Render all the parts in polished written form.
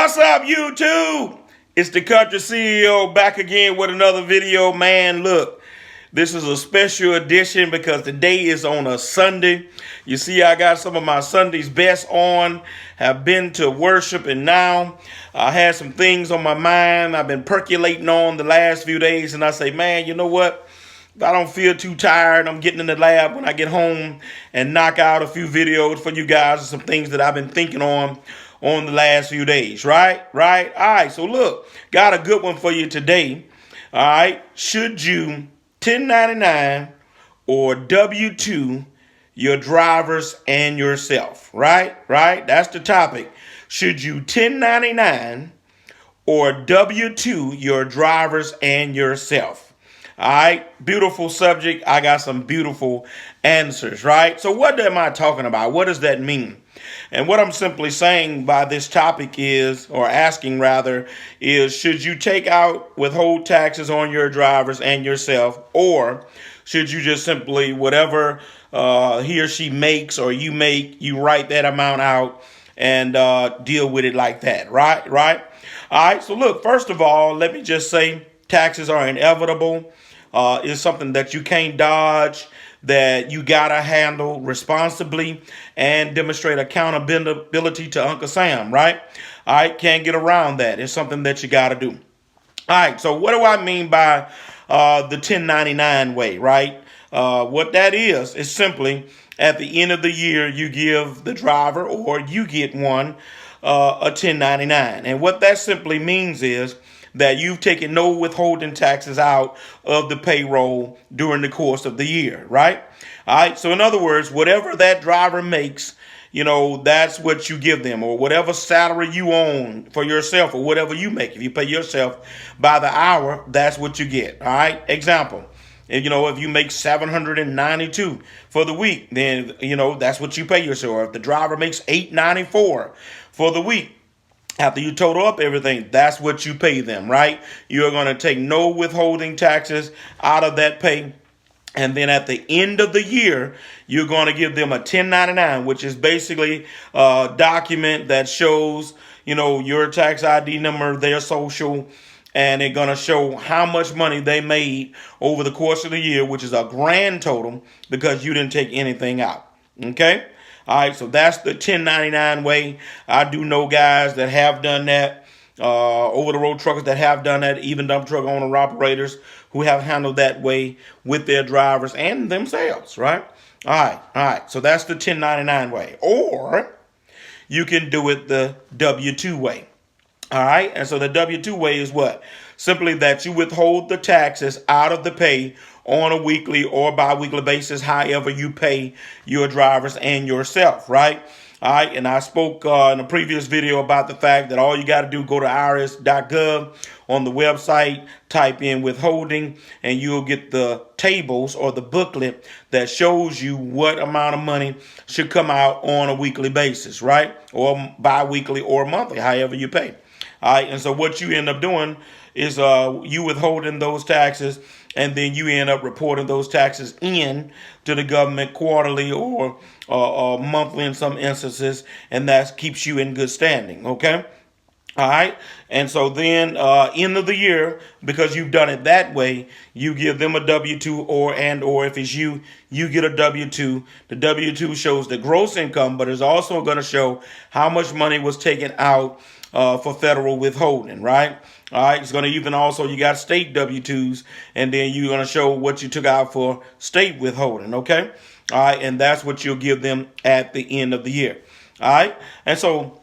What's up, YouTube? It's the Country CEO back again with another video. Man, look, this is a special edition because today is on a Sunday. You see, I got some of my Sunday's best on, have been to worship, and now I had some things on my mind I've been percolating on the last few days, and I say, man, you know what? If I don't feel too tired, I'm getting in the lab when I get home and knock out a few videos for you guys and some things that I've been thinking on the last few days, right? All right, so look, got a good one for you today. All right, should you 1099 or W-2 your drivers and yourself, right? That's the topic. Should you 1099 or W-2 your drivers and yourself? All right, beautiful subject. I got some beautiful answers, right? So what am I talking about? What does that mean? And what I'm simply saying by this topic is, or asking rather, is should you take out withhold taxes on your drivers and yourself, or should you just simply, whatever he or she makes or you make, you write that amount out and deal with it like that, right? All right, so look, first of all, let me just say taxes are inevitable. It's something that you can't dodge, that you gotta handle responsibly and demonstrate accountability to Uncle Sam, right? All right, can't get around that. It's something that you gotta do. All right, so what do I mean by the 1099 way, right? What that is simply at the end of the year, you give the driver or you get one a 1099. And what that simply means is that you've taken no withholding taxes out of the payroll during the course of the year, right? All right, so in other words, whatever that driver makes, you know, that's what you give them, or whatever salary you own for yourself or whatever you make. If you pay yourself by the hour, that's what you get, all right? Example, if you make $792 for the week, then, that's what you pay yourself. Or if the driver makes $894 for the week, after you total up everything, that's what you pay them, right? You're going to take no withholding taxes out of that pay. And then at the end of the year, you're going to give them a 1099, which is basically a document that shows, your tax ID number, their social, and they're going to show how much money they made over the course of the year, which is a grand total because you didn't take anything out. Okay? All right, so that's the 1099 way. I do know guys that have done that, over-the-road truckers that have done that, even dump truck owner operators who have handled that way with their drivers and themselves, right? All right, so that's the 1099 way. Or you can do it the W-2 way. All right, and so the W-2 way is what? Simply that you withhold the taxes out of the pay on a weekly or bi-weekly basis, however you pay your drivers and yourself, right? All right, and I spoke in a previous video about the fact that all you got to do, go to irs.gov on the website, type in withholding, and you'll get the tables or the booklet that shows you what amount of money should come out on a weekly basis, right? Or bi-weekly or monthly, however you pay. All right, and so what you end up doing is you withholding those taxes, and then you end up reporting those taxes in to the government quarterly or monthly in some instances, and that keeps you in good standing, okay? All right, and so then end of the year, because you've done it that way, you give them a W-2 or if it's you get a W-2. The W-2 shows the gross income, but it's also going to show how much money was taken out for federal withholding, right? All right, it's going to even also, you got state W-2s, and then you're going to show what you took out for state withholding, okay? All right, and that's what you'll give them at the end of the year. All right, and so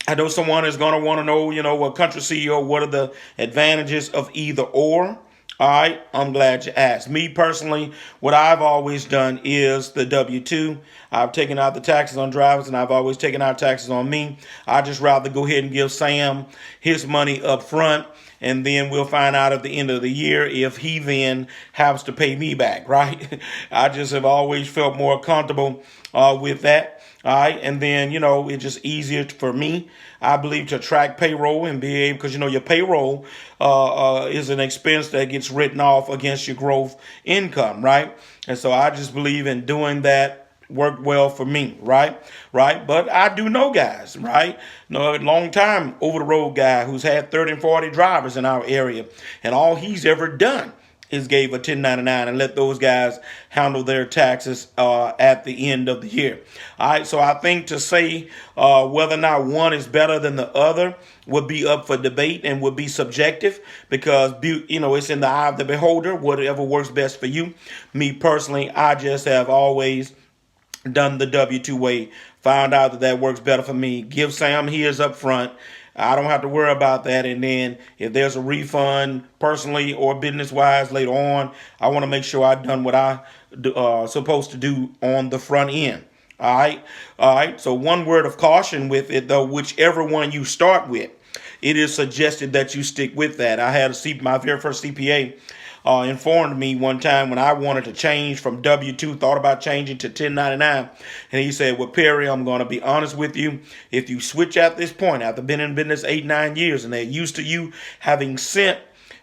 I know someone is going to want to know, what Country CEO, what are the advantages of either or? All right, I'm glad you asked. Me personally, what I've always done is the W-2. I've taken out the taxes on drivers, and I've always taken out taxes on me. I just rather go ahead and give Sam his money up front, and then we'll find out at the end of the year if he then has to pay me back, right? I just have always felt more comfortable with that. All right, and then, it's just easier for me, I believe, to track payroll and be able, because, your payroll is an expense that gets written off against your growth income, right? And so I just believe in doing that worked well for me, right? Right. But I do know guys, right? No, a long time over the road guy who's had 30 and 40 drivers in our area, and all he's ever done is gave a 1099 and let those guys handle their taxes at the end of the year. All right, so I think to say whether or not one is better than the other would be up for debate and would be subjective because it's in the eye of the beholder, whatever works best for you. Me personally, I just have always done the W-2 way, found out that works better for me. Give Sam his up front. I don't have to worry about that. And then if there's a refund personally or business wise later on, I want to make sure I've done what I supposed to do on the front end. All right. All right. So one word of caution with it, though, whichever one you start with, it is suggested that you stick with that. I had my very first CPA informed me one time when I wanted to change from W-2, thought about changing to 1099. And he said, well, Perry, I'm going to be honest with you. If you switch at this point, after being in business 8-9 years, and they're used to you having sent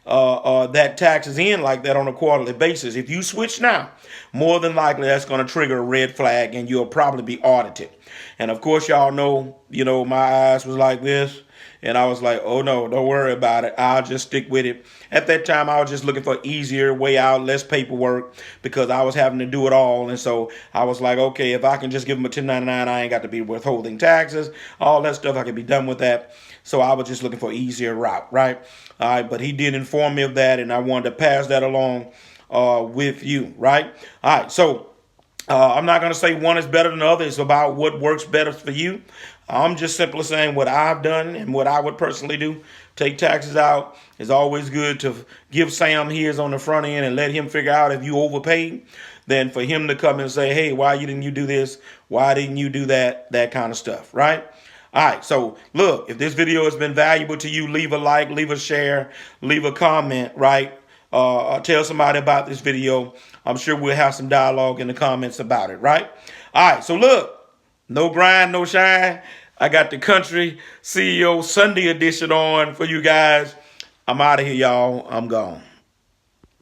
that taxes in like that on a quarterly basis, if you switch now, more than likely that's going to trigger a red flag and you'll probably be audited. And of course, y'all know, my eyes was like this. And I was like, oh, no, don't worry about it. I'll just stick with it. At that time, I was just looking for an easier way out, less paperwork, because I was having to do it all. And so I was like, okay, if I can just give them a 1099, I ain't got to be withholding taxes, all that stuff. I can be done with that. So I was just looking for an easier route, right? All right, but he did inform me of that, and I wanted to pass that along with you, right? All right, so I'm not going to say one is better than the other. It's about what works better for you. I'm just simply saying what I've done and what I would personally do. Take taxes out. It's always good to give Sam his on the front end and let him figure out if you overpaid. Then for him to come and say, hey, why didn't you do this? Why didn't you do that? That kind of stuff, right? All right, so look, if this video has been valuable to you, leave a like, leave a share, leave a comment, right? Tell somebody about this video. I'm sure we'll have some dialogue in the comments about it, right? All right, so look. No grind, no shine. I got the Country CEO Sunday edition on for you guys. I'm out of here, y'all. I'm gone.